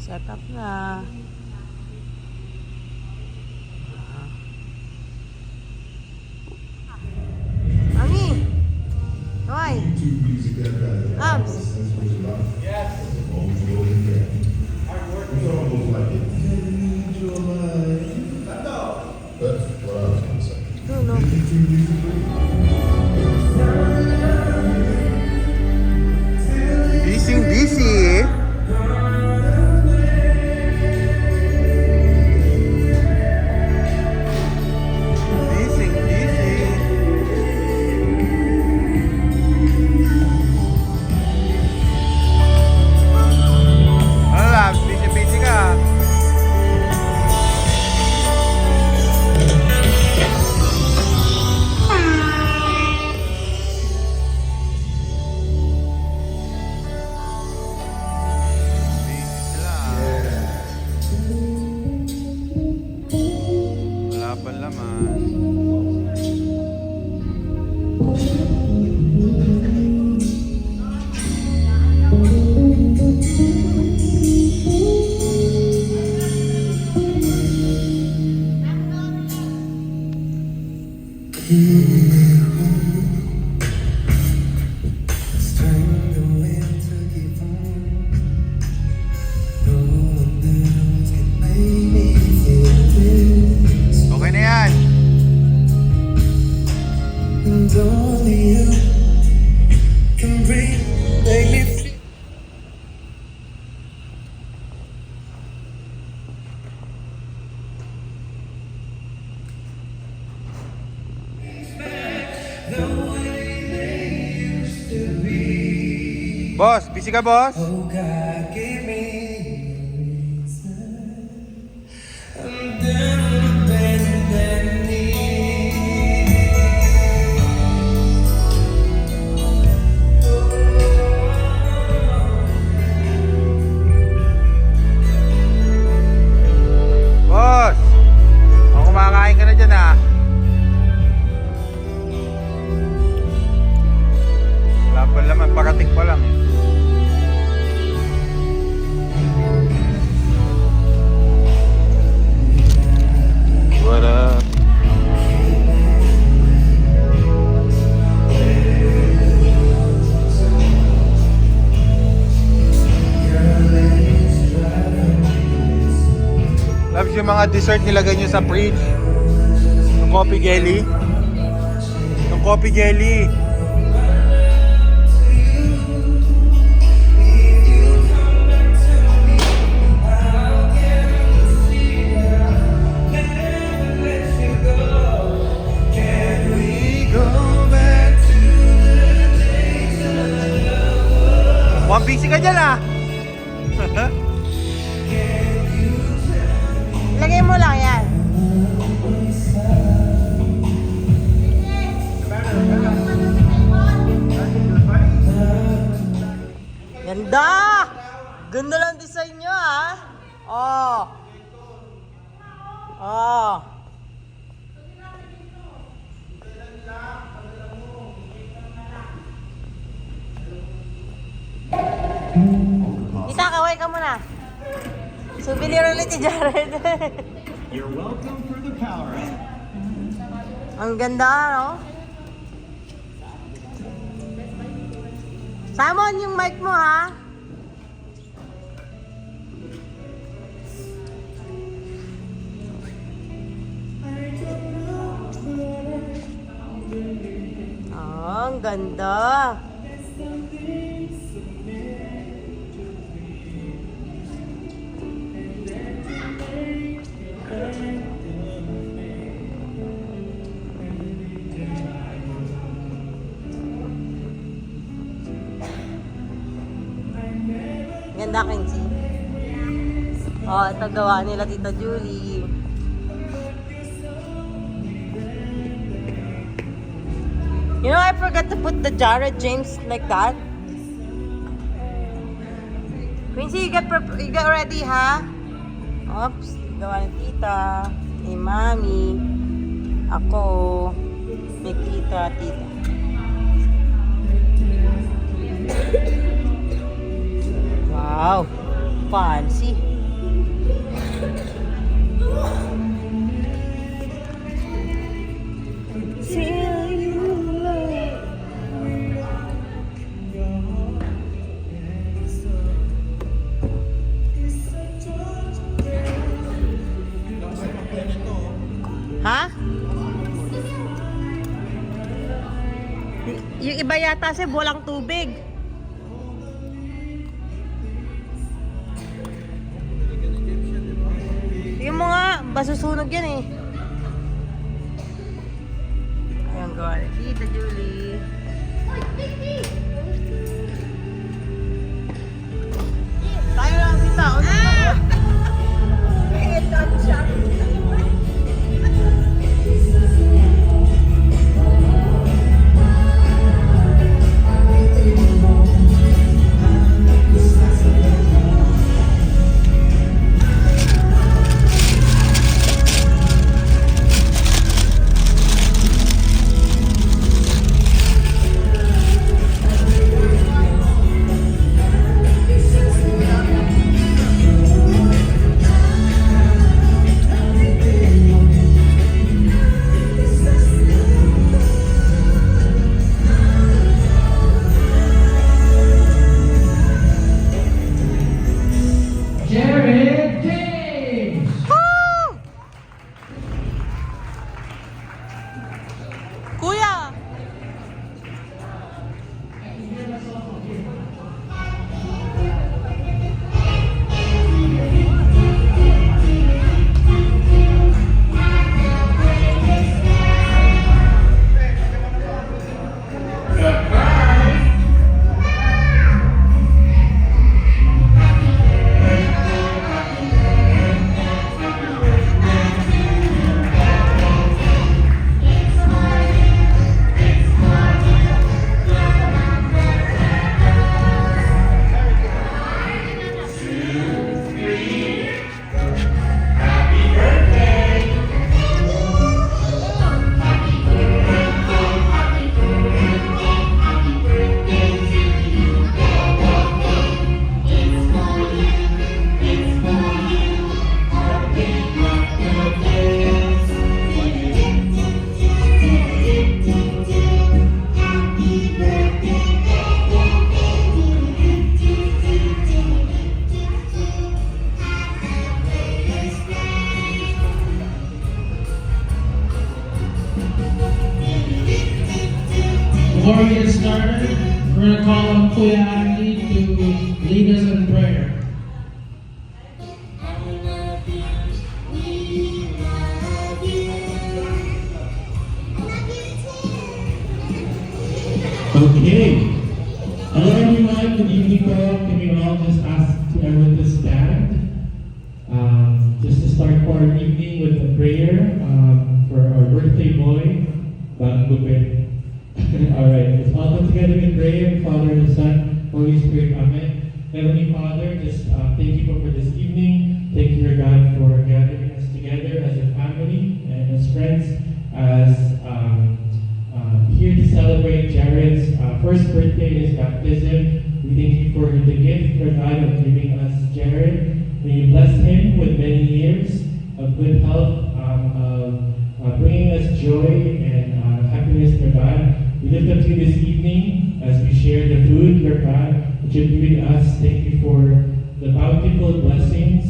Set up na. Mami! Hoy! Abs! That's what I was going to say. No. Busy. Ano lang, busy ka. Wala pa laman. Okay na yan. Boss, busy ka, boss? Oh God, give me a reason. I'm down on bended knee. Boss! O, kumakain ka na dyan, ah. Wala pa laman, parating pa lang, eh. What up? Loves yung mga dessert nilagay nyo sa fridge. Yung coffee jelly. Yung coffee jelly. Busy ka dyan, ah. Lagay mo lang yan. Ganda! Ganda lang design nyo, ah. Oh. Oh. Tita, kaway ka muna. Souvenir ulit ni Jared. You're welcome for the power up. Ang ganda, no? Samon yung mic mo, ha? Oh, ang ganda. Ganda, Kenzie. Oh, ito gawa nila Tita Julie. You know, I forgot to put the Jared James like that. Quincy, you get ready, ha? Oops, gawa ni Tita, ni Mami, ako, ni Tita. Wow, fancy. Till you love. Ha? Yung iba yata kasi walang tubig. Yung mga basusunog yan eh. Ayan, go on. Tita Julie. Tayo lang, tita. Jared James! Woo! Kuya! Before we get started, we're going to call on Kuya Andy to lead us in prayer. Okay. Hello everyone, good evening po. Can we all just ask everyone to stand? Just to start for our evening with a prayer for our birthday boy, Bang Lupit. Alright, let's all come together in prayer. Father, the Son, Holy Spirit, Amen. Heavenly Father, just thank you for this evening. Thank you, God, for gathering us together as a family and as friends, as here to celebrate Jared's first birthday and his baptism. We thank you for the gift, Lord God, of giving us Jared. May you bless him with many years of good health, of bringing us joy and happiness, Lord God. We lift up to you this evening as we share the food, Lord God, which you've given us. Thank you for the bountiful blessings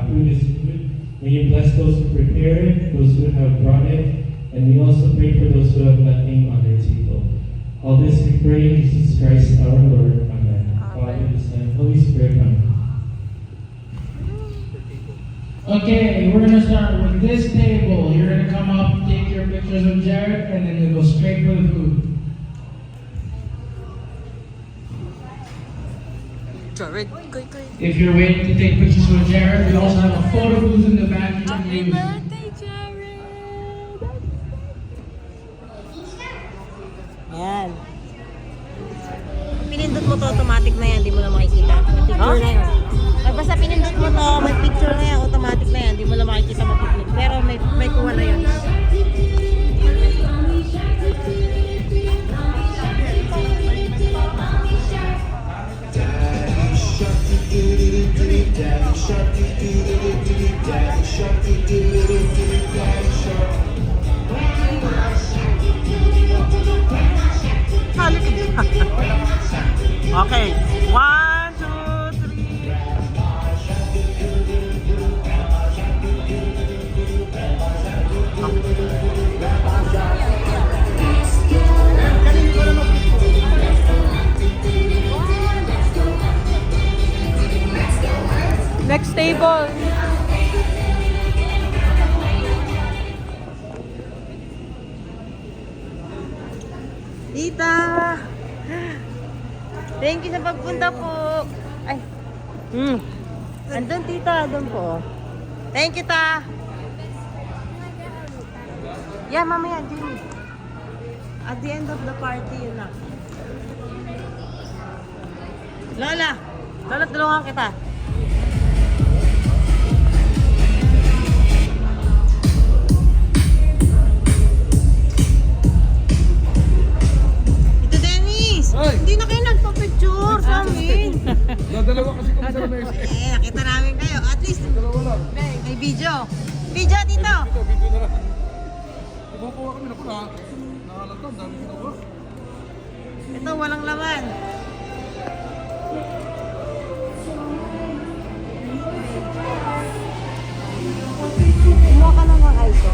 through this food. May you bless those who prepared it, those who have brought it, and we also pray for those who have nothing on their table. All this we pray in Jesus Christ our Lord. Amen. Father, the Son, Holy Spirit. Amen. Okay, we're going to start with this table. You're going to come up, take your pictures of Jared, and then you'll go straight for the food. Jared, If you're waiting to take pictures with Jared, we also have a photo booth in the back you can use. birthday, Jared! Yan. Pinindot mo to, automatic na yan, di mo na makikita. May picture na yun. Pag basta pinindot mo to, may picture na yan, automatic na yan, di mo na makikita mag-click. Pero may kuha na yun. Daddy shark, do do do do do, Daddy shark, do do do do do. Daddy shark, do do do do do. Daddy shark. Okay. 1, 2, 3. Next table. Tita! Thank you sa pagpunta po. Ay. Andun tita, andun po. Thank you ta. Yeah, mamaya, Jimmy. At the end of the party, yun na. Lola! Lola, tulungan kita. Ito, Dennis! Hindi na kayo nagpa-picture sa amin. Dadalawa kasi kami sa mesa. Nakita namin kayo. At least, may video. Video dito. Video na lang. Kukuha kami na pala. Nakalata, ang dami ginawa. Ito, walang laman. Kumuha ka ng mga ice.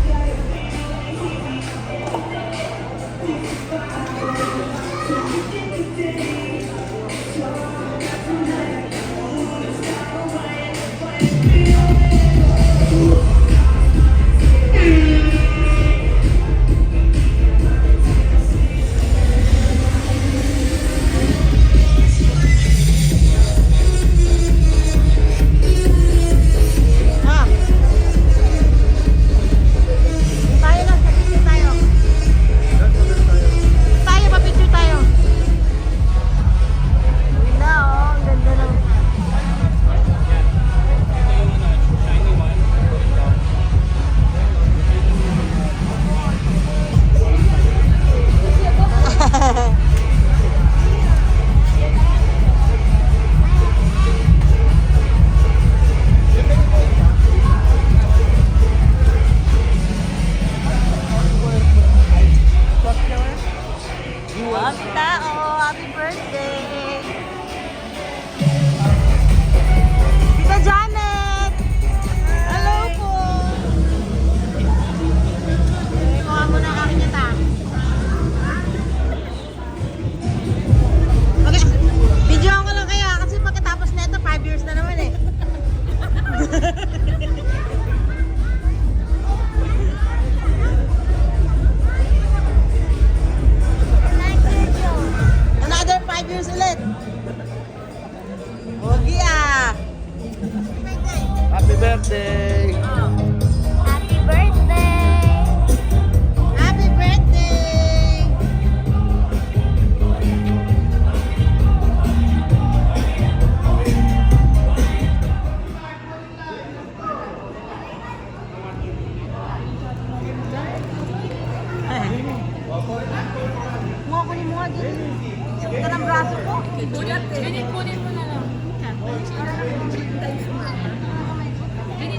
Tayo lang, picture tayo. Tayo, pa-picture tayo. Ganda oh, ang ganda ng... Happy tao, happy birthday! Tita Janet! Hello po! Kuha mo na ang aking yata. Okay, videoan ko lang kaya kasi pagkatapos na ito, 5 years na naman eh. Another 5 years ulit. Ogi ah. Happy birthday! Happy birthday! Happy birthday! Mukha ko ni mukha dyan. Sakit ka ng braso ko. Kunin mo na lang.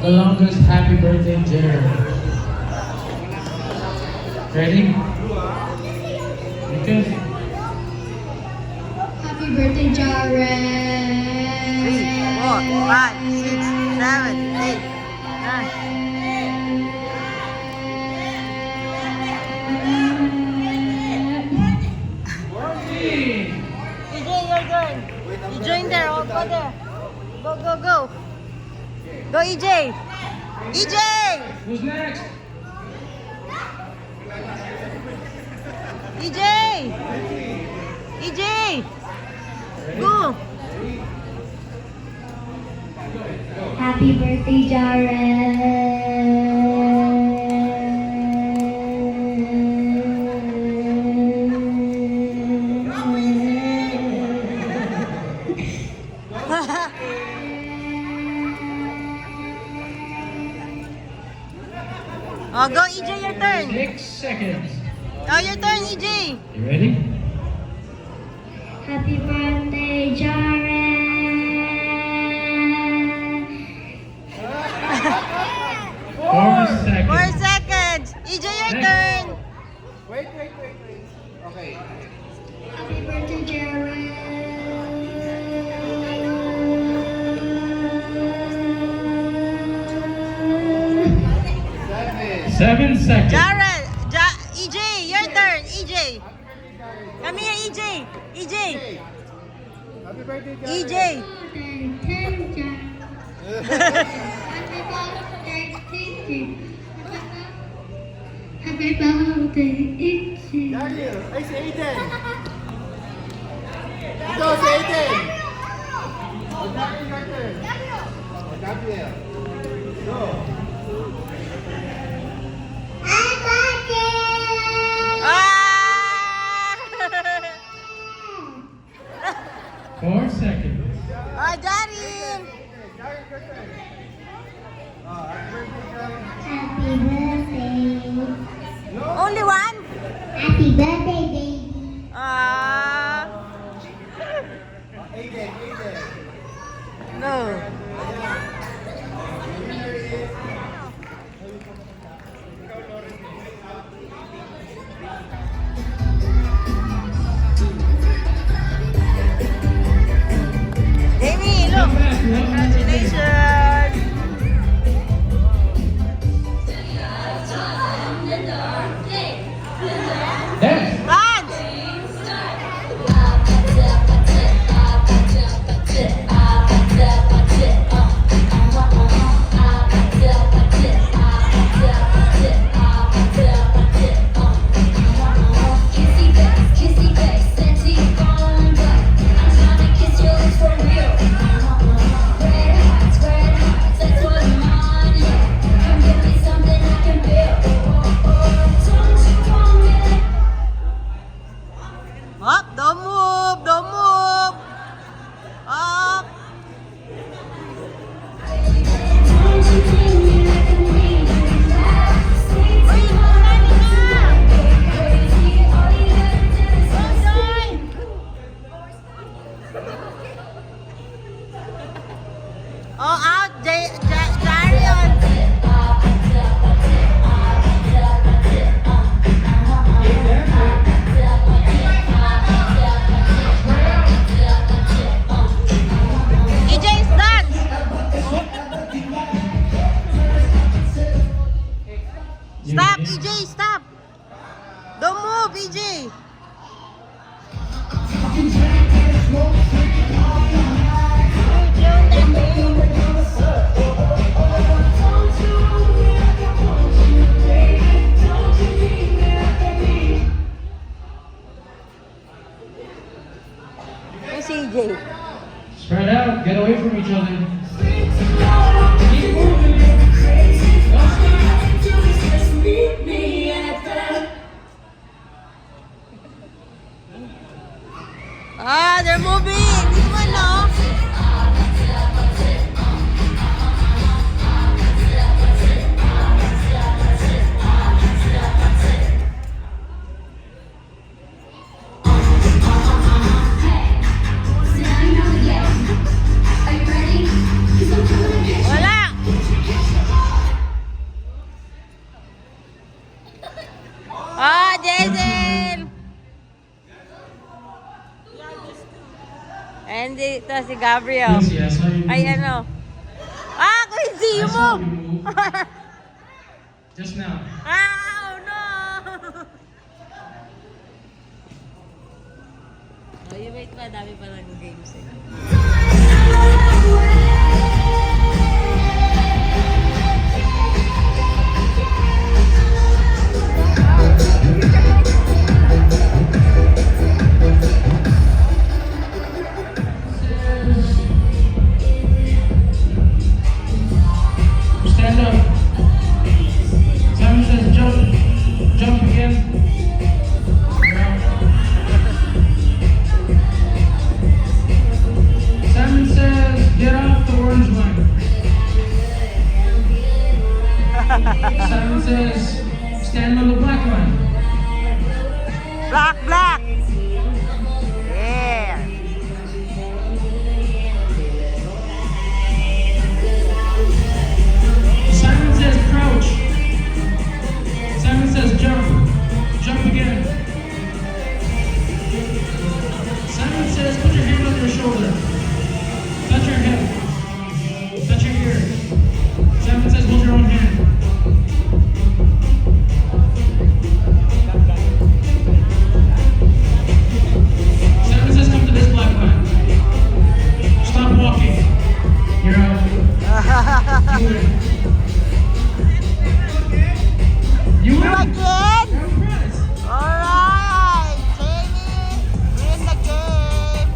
The longest happy birthday, Jared. Ready? Okay. Happy birthday, Jared! 3, 4, 5, 6, 7, 8, 9. EJ, your turn. You join there. Oh, go there. Go, go, go. Go, EJ. EJ! Who's next? EJ! EJ! Go! Happy birthday, Oh, go, EJ, your turn. 6 seconds. Oh, your turn, EJ. You ready? Happy birthday, Jared! 7 seconds. Jared, EJ, your turn. EJ. Come here, EJ. EJ. Happy birthday, Jared. EJ. Happy birthday, Itchy. Daniel. Ay, si Aiden. Ito, si Aiden. O, Daniel, your turn. O, Gabriel. Go. Ah! 4 seconds. Oh, Darin. Jared, your turn. Oh, happy birthday, Jared. Happy birthday. Only one? Happy birthday, baby. Ah. Aiden, Aiden. No. Jamie, look. Congratulations. Dance. Dance. Kissy face, sexy, falling back. I'm trying to kiss your lips for real. Red hearts, that's what I'm on. Yeah, come give me something I can feel. Don't you want me like? Up, don't move, don't move. Up. Don't you treat me like a queen? Sweet, Uy, sweet, kumain na. crazy. All you gotta do is say. Oh, out, Darion. EJ's dance. Stop, EJ, stop. Don't move, EJ. Who's EJ? Spread out. Get away from each other. Keep moving. Ah, they're moving. This one, no? Wala. Ah, Jason. And ito si Gabriel. Quincy, I saw you move. Ay, ano? Ah, Quincy, I you saw move. you move. Just now. Ah, oh no. Oh, you wait pa, dami pa lang games eh. Stand up. Simon says jump. Jump again. Simon says get off the orange line. Simon says stand on the black line. Black, black. Yeah. Simon says crouch. Simon says jump. Jump again. Simon says put your hand on your shoulder. Touch your head. Touch your ear. Simon says hold your own hand. You You win. again? You have a prize. Alright, Jamie, win the game.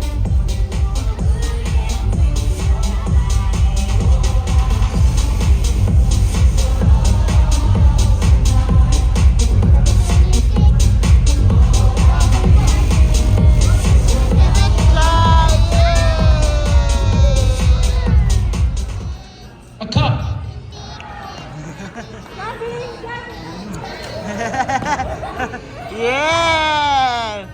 A cup. Yeah!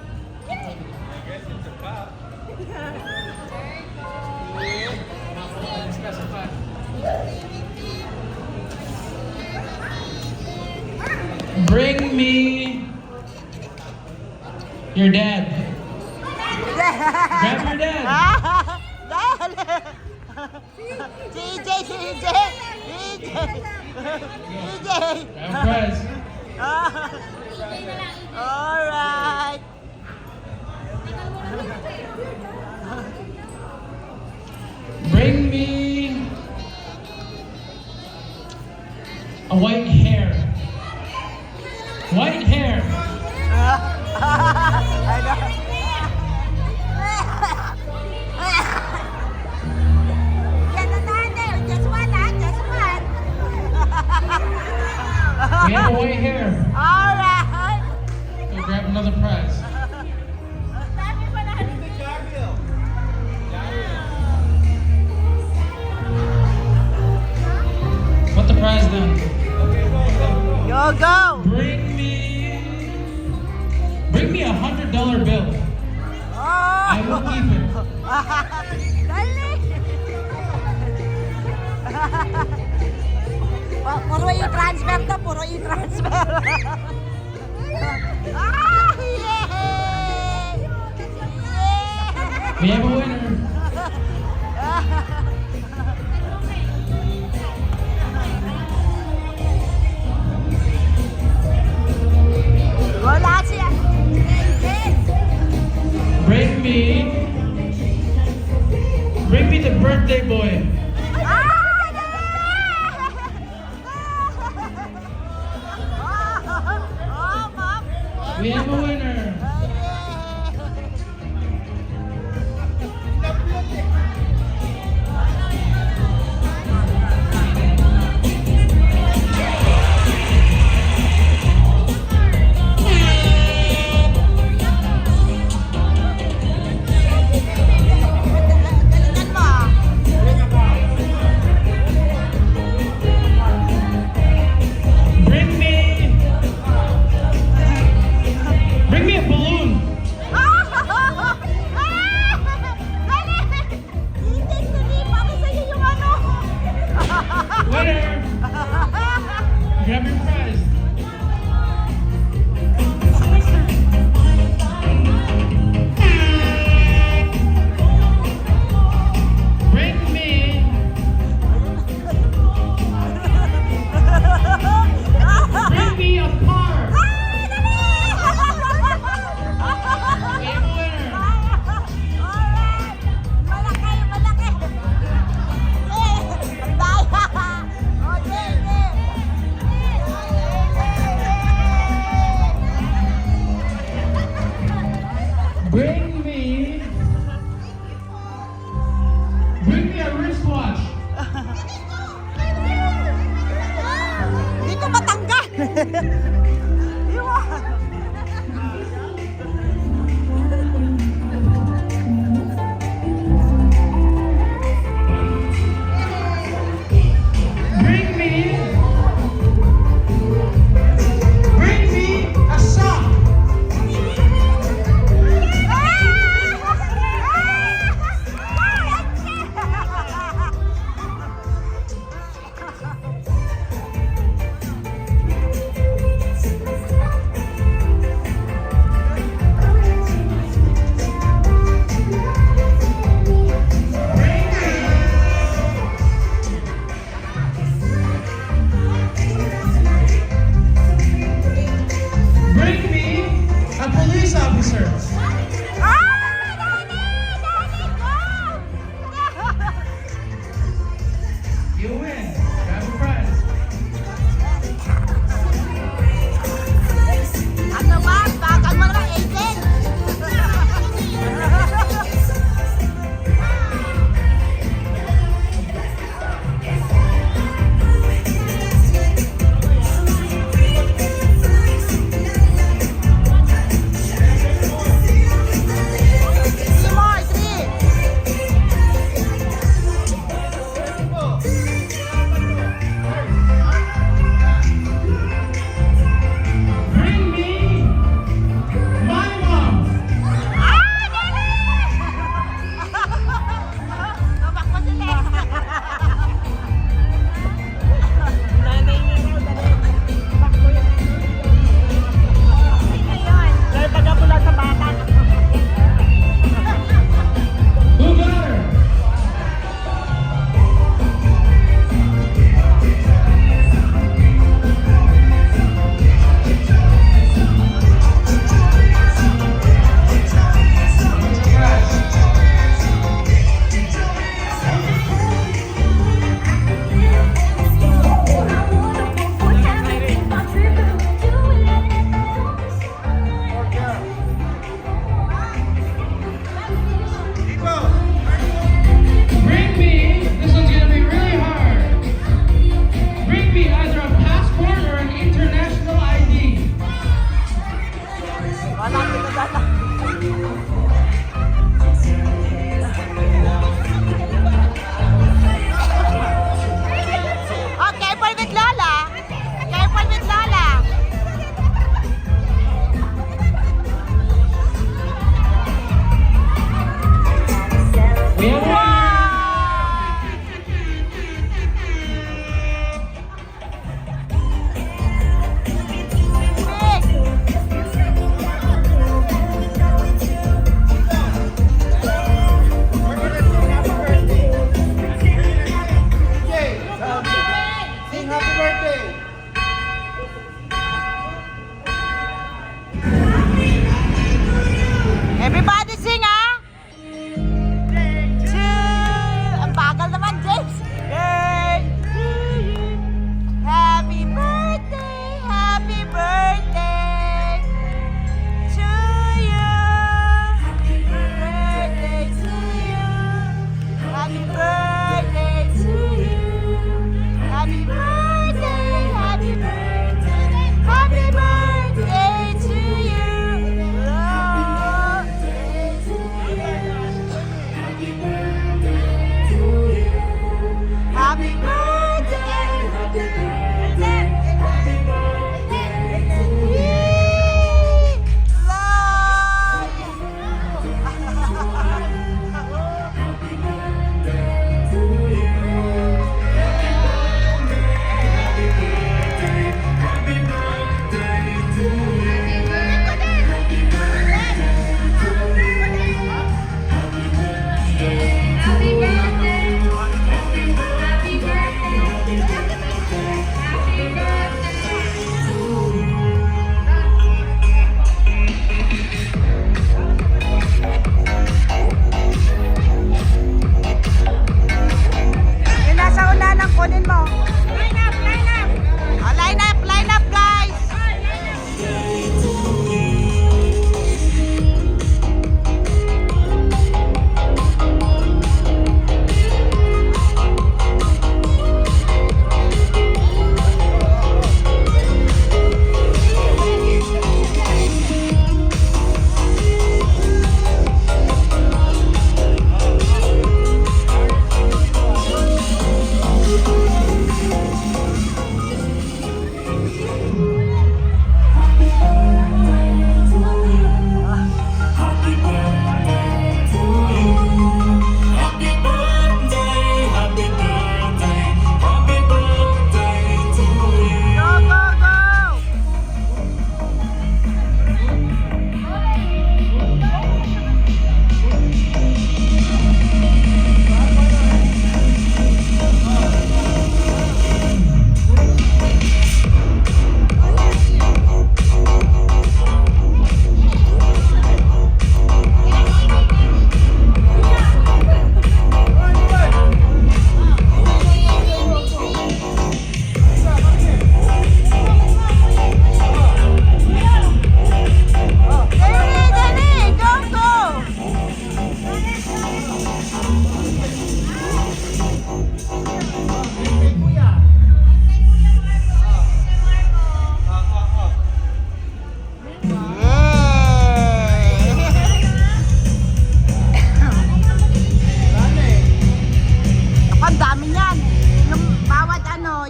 Bring me your dad. Grab your dad. DJ. Grab a prize. Alright. Bring me a white hair. White hair. I know. Just one. We have a white hair. Alright. Go grab another prize. Put the prize down. Go. Bring me $100 bill. I will keep it. Dali. Puro i-transfer to, puro i-transfer. Yay! We have a winner. Wala siya. Bring me the birthday boy. We have a winner. Bring me a balloon. Winner. Grab your prize. Bring me. Bring me a car. We have a winner. Bring me a wristwatch. Hindi ko matanggal. Iwan. Bring me a sock.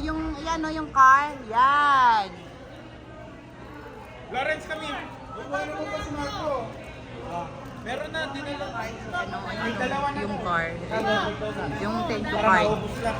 yung car. Yan. Lawrence kami. Iwanan mo pa si Marco. Meron na, dinala. May dalawa na Yung car. Yung thank you para card. maubos lang.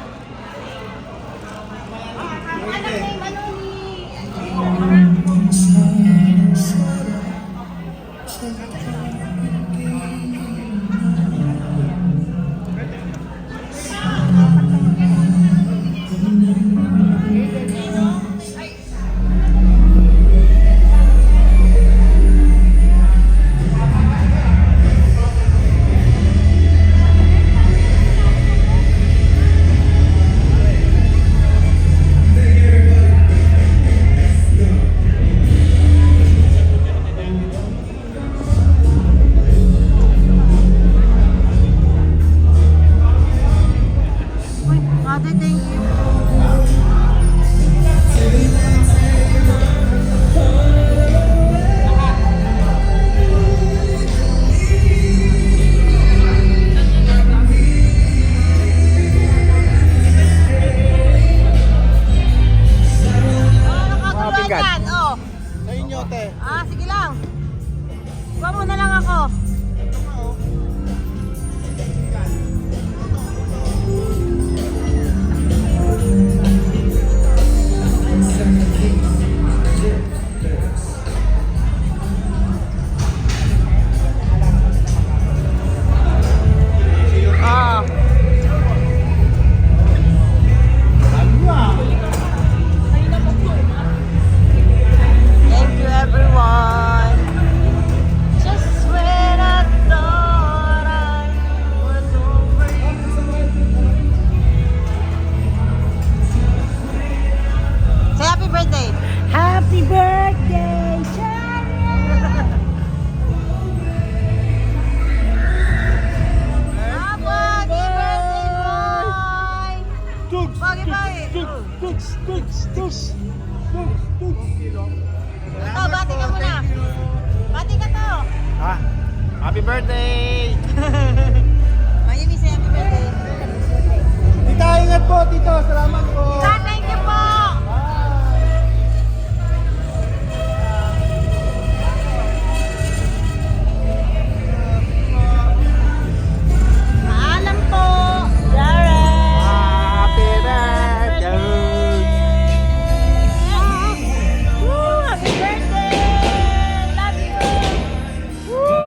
Ate, thank you. Mga bigat. Oh. Sa inyo, te. Sige lang. Kuha mo na lang ako. Thank you, everyone. Just when I thought I was over you. Say happy birthday. Happy birthday, Sharon. Happy birthday, boy. Bagi, bagi. Ito, bati ka muna. Bati ka to. Happy birthday!